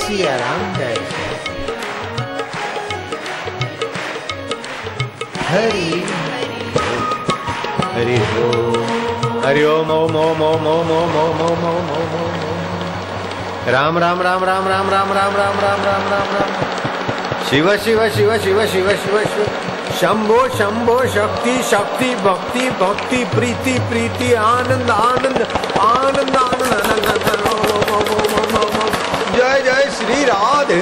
सिया राम जय हरि हरि हरि ओम ओम ओम ओम ओम ओम ओम ओम ओम ओम ओम राम राम राम राम राम राम राम राम राम राम राम राम शिव शिव शिव शिव शिव शिव शिव शंभो शंभो शक्ति शक्ति भक्ति भक्ति प्रीति प्रीति आनंद आनंद आनंद आनंद जय जय श्री राधे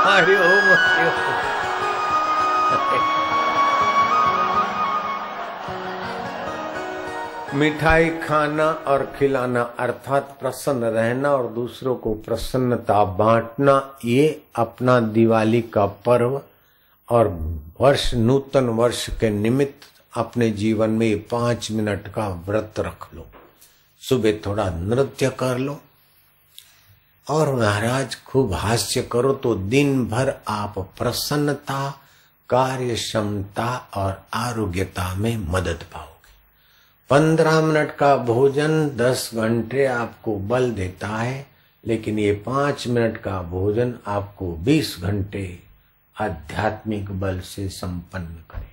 हरि ओम मिठाई खाना और खिलाना अर्थात प्रसन्न रहना और दूसरों को प्रसन्नता बांटना, ये अपना दिवाली का पर्व और वर्ष नूतन वर्ष के निमित्त अपने जीवन में 5 मिनट का व्रत रख लो। सुबह थोड़ा नृत्य कर लो और महाराज खूब हास्य करो तो दिन भर आप प्रसन्नता, कार्य क्षमता और आरोग्यता में मदद पाओगे। 15 मिनट का भोजन 10 घंटे आपको बल देता है, लेकिन ये 5 मिनट का भोजन आपको 20 घंटे आध्यात्मिक बल से संपन्न करेगा।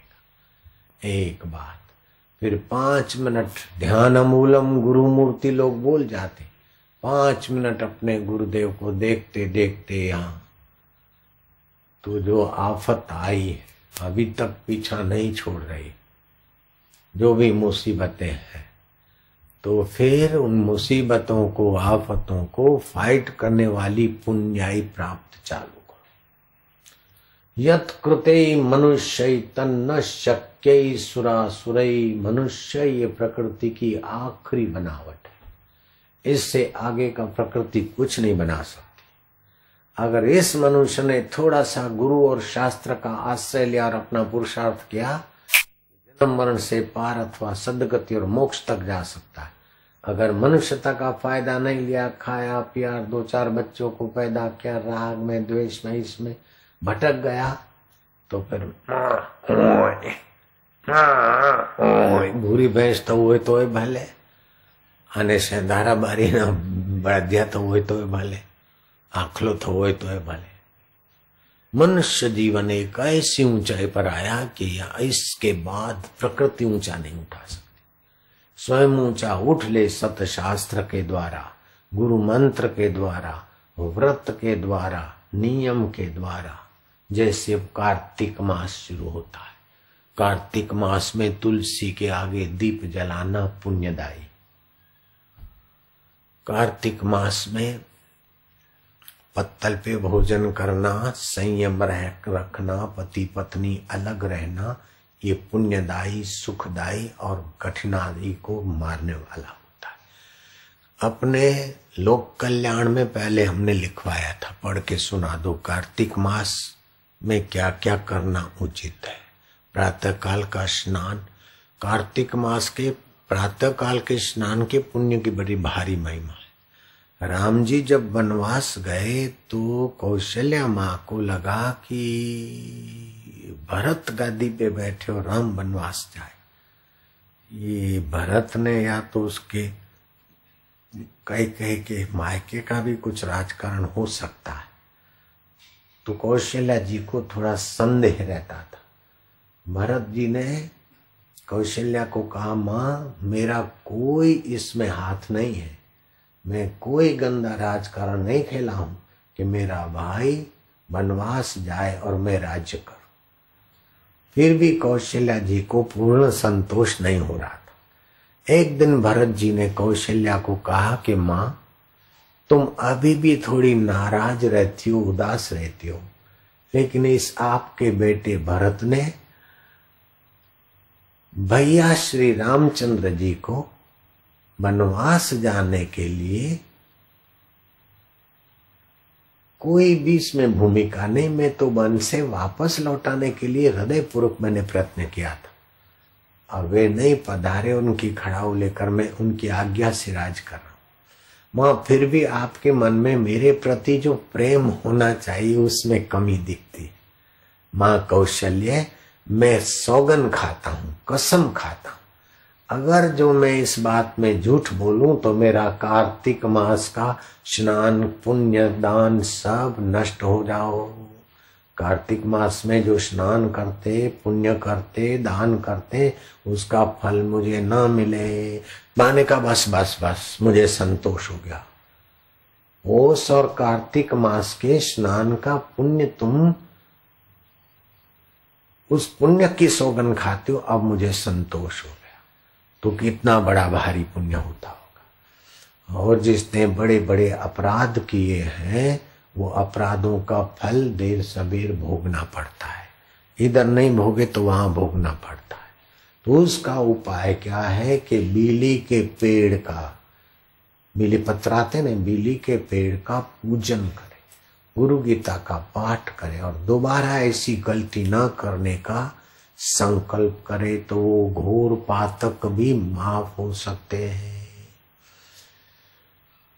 एक बात, फिर 5 मिनट ध्यान मूलम गुरु मूर्ति लोग बोल जाते, 5 मिनट अपने गुरुदेव को देखते देखते यहाँ तो जो आफत आई है अभी तक पीछा नहीं छोड़ रही, जो भी मुसीबतें हैं, तो फिर उन मुसीबतों को आफतों को फाइट करने वाली पुण्याई प्राप्त चालू करो। यत् कृते मनुष्य तन्न शक्य सुरासुरई, मनुष्य ये प्रकृति की आखिरी बनावट है, इससे आगे का प्रकृति कुछ नहीं बना सकती। अगर इस मनुष्य ने थोड़ा सा गुरु और शास्त्र का आश्रय लिया और अपना पुरुषार्थ किया, मरण से पार अथवा सदगति और मोक्ष तक जा सकता है। अगर मनुष्यता का फायदा नहीं लिया, खाया पिया, 2-4 बच्चों को पैदा किया, राग में द्वेष में इसमें भटक गया, तो फिर भूरी भैंस तो हुए तो भले, आने से धारा बारी ना बढ़िया तो हुए तो भले, आखलो तो हुए तो भले। मनुष्य जीवन एक ऐसी ऊंचाई पर आया कि इसके बाद प्रकृति ऊंचा नहीं उठा सकती। स्वयं ऊंचा उठ ले सतशास्त्र के द्वारा, गुरु मंत्र के द्वारा, व्रत के द्वारा, नियम के द्वारा। जैसे कार्तिक मास शुरू होता है, कार्तिक मास में तुलसी के आगे दीप जलाना पुण्यदायी। कार्तिक मास में पत्तल पे भोजन करना, संयम रखना, पति पत्नी अलग रहना, ये पुण्यदायी, सुखदायी और कठिनाई को मारने वाला होता है। अपने लोक कल्याण में पहले हमने लिखवाया था, पढ़ के सुना दो। कार्तिक मास में क्या क्या करना उचित है। प्रातः काल का स्नान, कार्तिक मास के प्रातः काल के स्नान के पुण्य की बड़ी भारी महिमा है। राम जी जब वनवास गए तो कौशल्या माँ को लगा कि भरत गादी पे बैठे और राम वनवास जाए, ये भरत ने या तो उसके कह के मायके का भी कुछ राजकारण हो सकता है, तो कौशल्या जी को थोड़ा संदेह रहता था। भरत जी ने कौशल्या को कहा, माँ मेरा कोई इसमें हाथ नहीं है, मैं कोई गंदा राजकारण नहीं खेला हूं कि मेरा भाई वनवास जाए और मैं राज्य करूं। फिर भी कौशल्या जी को पूर्ण संतोष नहीं हो रहा था। एक दिन भरत जी ने कौशल्या को कहा कि माँ तुम अभी भी थोड़ी नाराज रहती हो, उदास रहती हो, लेकिन इस आपके बेटे भरत ने भैया श्री रामचंद्र जी को वनवास जाने के लिए कोई भी इसमें भूमिका नहीं, मैं तो वन से वापस लौटाने के लिए हृदयपूर्वक मैंने प्रयत्न किया था और वे नहीं पधारे, उनकी खड़ाऊ लेकर मैं उनकी आज्ञा से राज कर रहा हूं। मां फिर भी आपके मन में मेरे प्रति जो प्रेम होना चाहिए उसमें कमी दिखती। मां कौशल्य, मैं सौगन खाता हूं, कसम खाता हूं, अगर जो मैं इस बात में झूठ बोलूं तो मेरा कार्तिक मास का स्नान पुण्य दान सब नष्ट हो जाओ। कार्तिक मास में जो स्नान करते, पुण्य करते, दान करते, उसका फल मुझे न मिले। माने का बस बस बस मुझे संतोष हो गया। पौष और कार्तिक मास के स्नान का पुण्य तुम उस पुण्य की सौगंध खाते हो, अब मुझे संतोष हो गया। तो कितना बड़ा भारी पुण्य होता होगा। और जिसने बड़े बड़े अपराध किए हैं वो अपराधों का फल देर सबेर भोगना पड़ता है। इधर नहीं भोगे तो वहां भोगना पड़ता है। तो उसका उपाय क्या है कि बीली के पेड़ का, बीली पत्राते ने, बीली के पेड़ का पूजन करे, गुरु गीता का पाठ करे और दोबारा ऐसी गलती न करने का संकल्प करे तो वो घोर पातक भी माफ हो सकते हैं।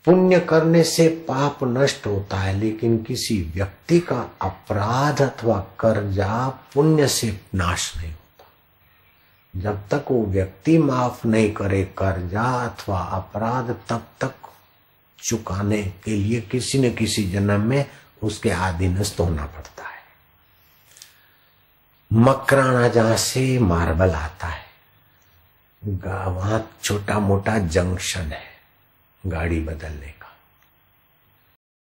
पुण्य करने से पाप नष्ट होता है, लेकिन किसी व्यक्ति का अपराध अथवा कर्जा पुण्य से नाश नहीं होता। जब तक वो व्यक्ति माफ नहीं करे कर्जा अथवा अपराध, तब तक चुकाने के लिए किसी न किसी जन्म में उसके अधीनस्थ होना पड़ता है। मकराना जहां से मार्बल आता है, वहां छोटा मोटा जंक्शन है गाड़ी बदलने।